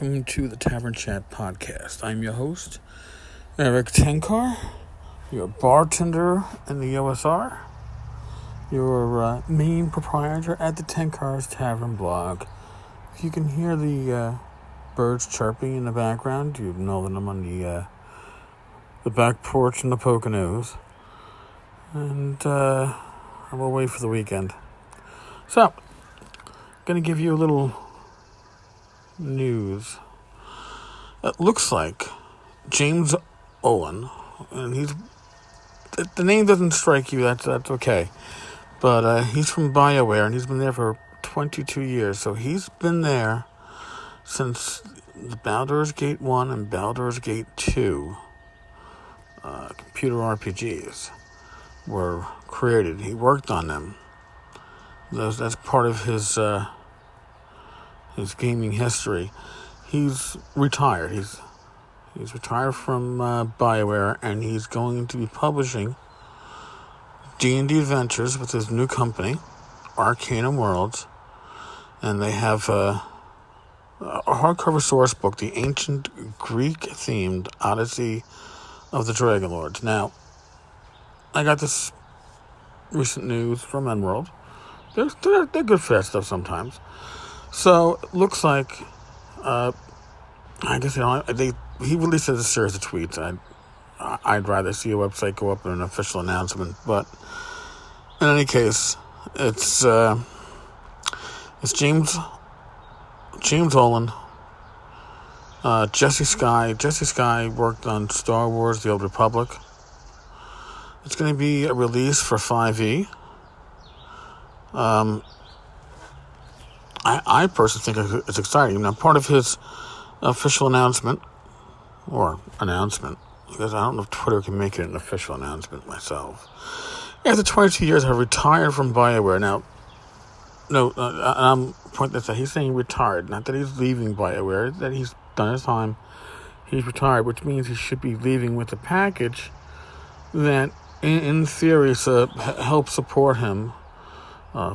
welcome to the Tavern Chat Podcast. I'm your host, Eric Tenkar, your bartender in the OSR, your main proprietor at the Tenkar's Tavern blog. If you can hear the birds chirping in the background, you know that I'm on the back porch in the Poconos, and I will wait for the weekend. So, I'm going to give you a little news. It looks like James Ohlen, and the name doesn't strike you, that's okay, but he's from Bioware, and he's been there for 22 years, so he's been there since the Baldur's Gate 1 and Baldur's Gate 2 computer RPGs were created. He worked on them. That's part of his gaming history. He's retired. He's retired from Bioware, and he's going to be publishing D&D Adventures with his new company, Arcanum Worlds, and they have a hardcover source book, the ancient Greek-themed Odyssey of the Dragonlords. Now, I got this recent news from Enworld. They're good for that stuff sometimes. So, it looks like, I guess, he released a series of tweets. I'd rather see a website go up with an official announcement. But, in any case, it's James Ohlen, Jesse Sky. Jesse Sky worked on Star Wars: The Old Republic. It's going to be a release for 5e. I personally think it's exciting. Now, part of his official announcement, because I don't know if Twitter can make it an official announcement myself. After 22 years, I retired from Bioware. Now, I'm pointing this out. He's saying retired, not that he's leaving Bioware, that he's done his time. He's retired, which means he should be leaving with a package that, in theory, helps support him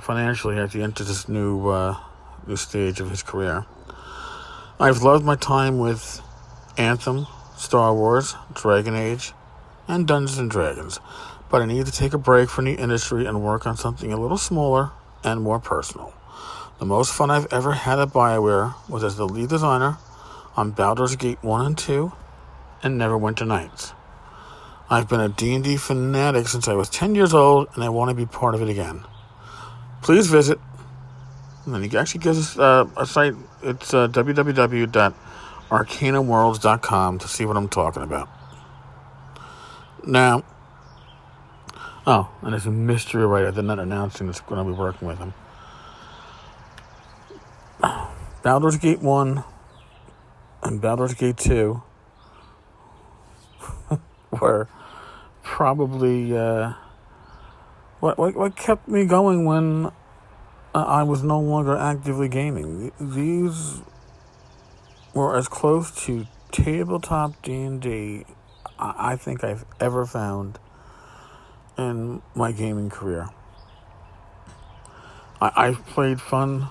financially as he enters this new stage of his career. I've loved my time with Anthem, Star Wars, Dragon Age, and Dungeons and Dragons, but I need to take a break from the industry and work on something a little smaller and more personal. The most fun I've ever had at Bioware was as the lead designer on Baldur's Gate 1 and 2 and Neverwinter Nights. I've been a D&D fanatic since I was 10 years old, and I want to be part of it again. Please visit, and then he actually gives us a site. It's www.arcanumworlds.com to see what I'm talking about. Now, and there's a mystery writer. They're not announcing that's going to be working with him. Baldur's Gate 1 and Baldur's Gate 2 were probably what kept me going when I was no longer actively gaming. These were as close to tabletop D&D I think I've ever found in my gaming career. I've played fun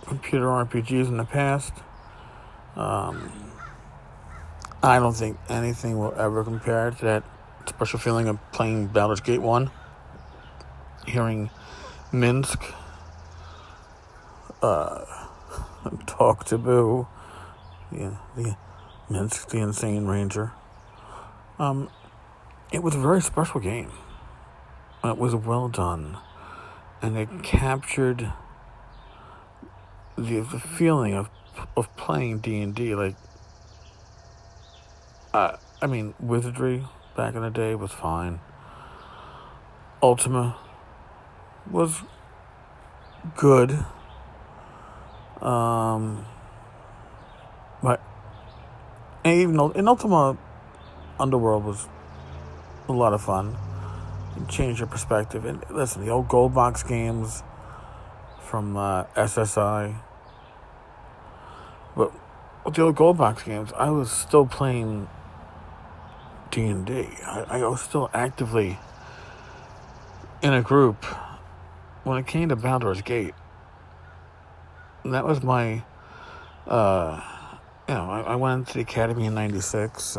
computer RPGs in the past. I don't think anything will ever compare to that special feeling of playing Baldur's Gate 1, hearing Minsk talk to Boo, the Minsk, the Insane Ranger. It was a very special game. It was well done, and it captured the feeling of playing D&D. Wizardry back in the day was fine. Ultima was good. But even in Ultima, Underworld was a lot of fun. It changed your perspective. And listen, the old gold box games from SSI. But with the old gold box games, I was still playing D&D. I was still actively in a group when it came to Baldur's Gate. That was my I went into the academy in 96.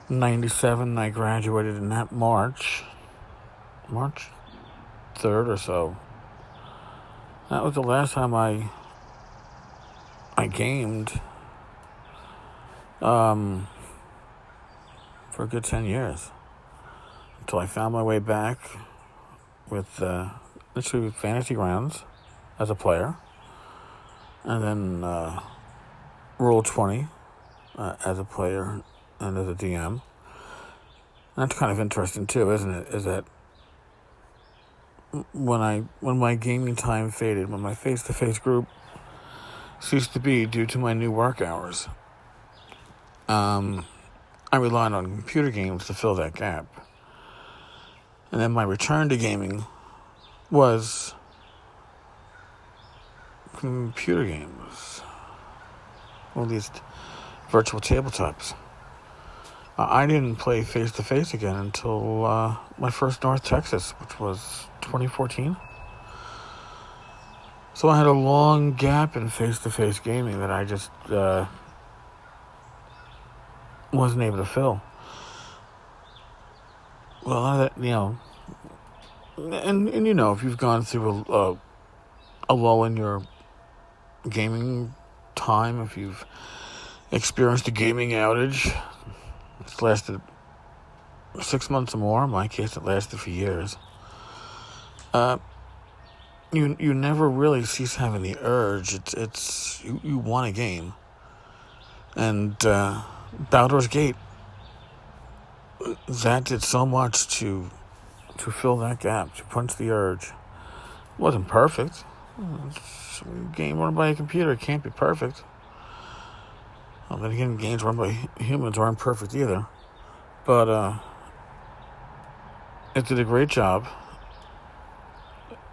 97, I graduated in that March 3rd or so. That was the last time I gamed for a good 10 years. Until I found my way back with literally Fantasy Grounds as a player. And then Roll 20 as a player and as a DM. That's kind of interesting too, isn't it? Is that when my gaming time faded, when my face-to-face group ceased to be due to my new work hours, I relied on computer games to fill that gap. And then my return to gaming was computer games, or at least virtual tabletops. I didn't play face-to-face again until my first North Texas, which was 2014. So I had a long gap in face-to-face gaming that I just wasn't able to fill. Well, that, and if you've gone through a lull in your gaming time, if you've experienced a gaming outage, it's lasted 6 months or more. In my case, it lasted for years. You never really cease having the urge. It's you want a game, and Baldur's Gate, that did so much to fill that gap, to punch the urge. It wasn't perfect. It's a game run by a computer. It can't be perfect. Well, then again, games run by humans aren't perfect either. But it did a great job.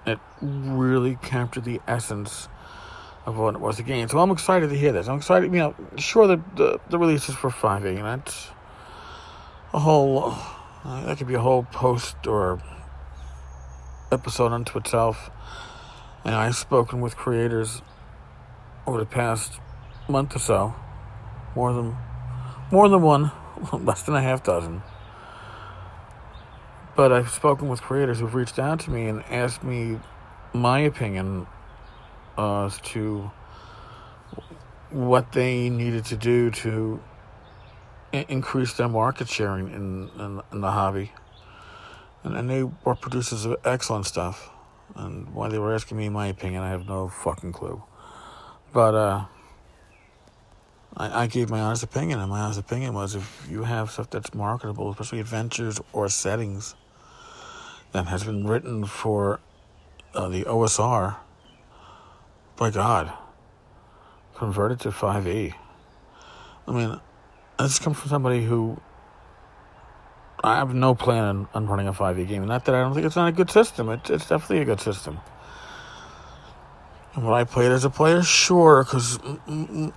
It really captured the essence of what it was a game. So I'm excited to hear this. I'm excited, sure, the release is for 5e, and that's a whole, that could be a whole post or episode unto itself. And I've spoken with creators over the past month or so, more than one, less than a half dozen. But I've spoken with creators who've reached out to me and asked me my opinion as to what they needed to do to increase their market share in the hobby. And they were producers of excellent stuff. And why they were asking me my opinion, I have no fucking clue. But I gave my honest opinion, and my honest opinion was, if you have stuff that's marketable, especially adventures or settings that has been written for the OSR, by God, convert it to 5e. I mean, this comes from somebody who, I have no plan on running a 5e game. Not that I don't think it's not a good system. It's definitely a good system. And will I play it as a player? Sure, because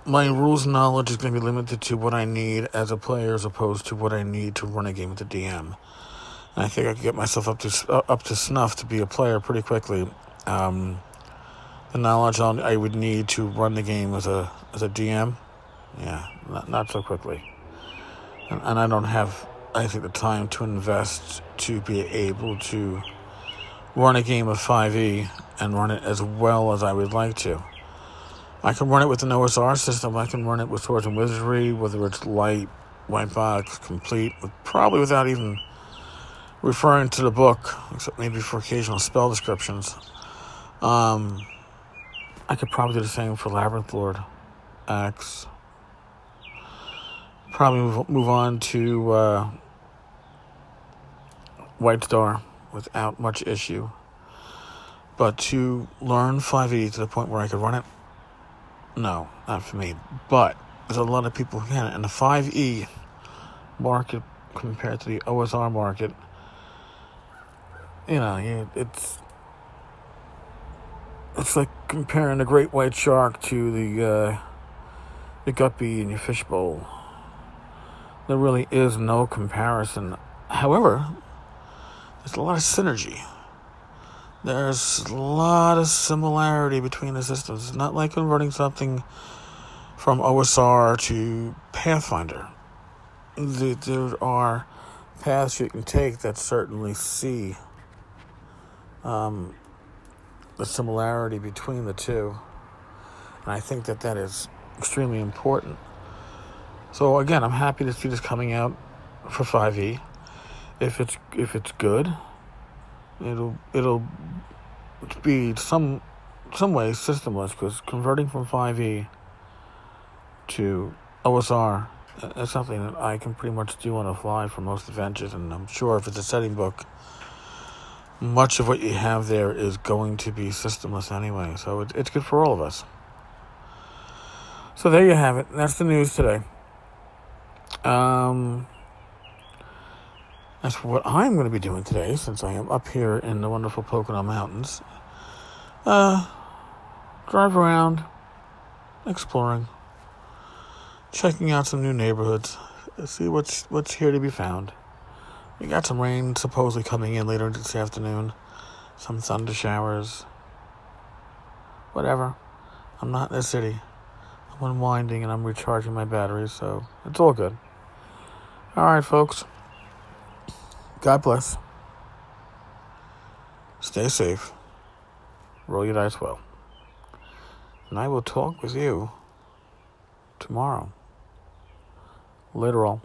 my rules knowledge is going to be limited to what I need as a player as opposed to what I need to run a game with a DM. And I think I can get myself up to snuff to be a player pretty quickly. The knowledge I would need to run the game as a DM, not so quickly. And I don't have, I think, the time to invest to be able to run a game of 5e and run it as well as I would like to. I can run it with an OSR system. I can run it with Swords and Wizardry, whether it's light, white box, complete, probably without even referring to the book, except maybe for occasional spell descriptions. I could probably do the same for Labyrinth Lord X. Probably move on to White Star without much issue. But to learn 5e to the point where I could run it, no, not for me. But there's a lot of people who can. And the 5e market compared to the OSR market, it's like comparing the great white shark to the guppy in your fishbowl. There really is no comparison. However, there's a lot of synergy. There's a lot of similarity between the systems. It's not like converting something from OSR to Pathfinder. There are paths you can take that certainly see the similarity between the two, and I think that is extremely important. So again, I'm happy to see this coming out for 5e. If it's good, it'll be some way systemless, because converting from 5e to OSR is something that I can pretty much do on the fly for most adventures, and I'm sure if it's a setting book, much of what you have there is going to be systemless anyway, so it's good for all of us. So there you have it. That's the news today. As for what I'm going to be doing today, since I am up here in the wonderful Pocono Mountains, drive around, exploring, checking out some new neighborhoods, see what's here to be found. We got some rain supposedly coming in later this afternoon, some thunder showers, whatever. I'm not in the city. I'm unwinding and I'm recharging my batteries, so it's all good. All right, folks. God bless. Stay safe. Roll your dice well. And I will talk with you tomorrow. Later all.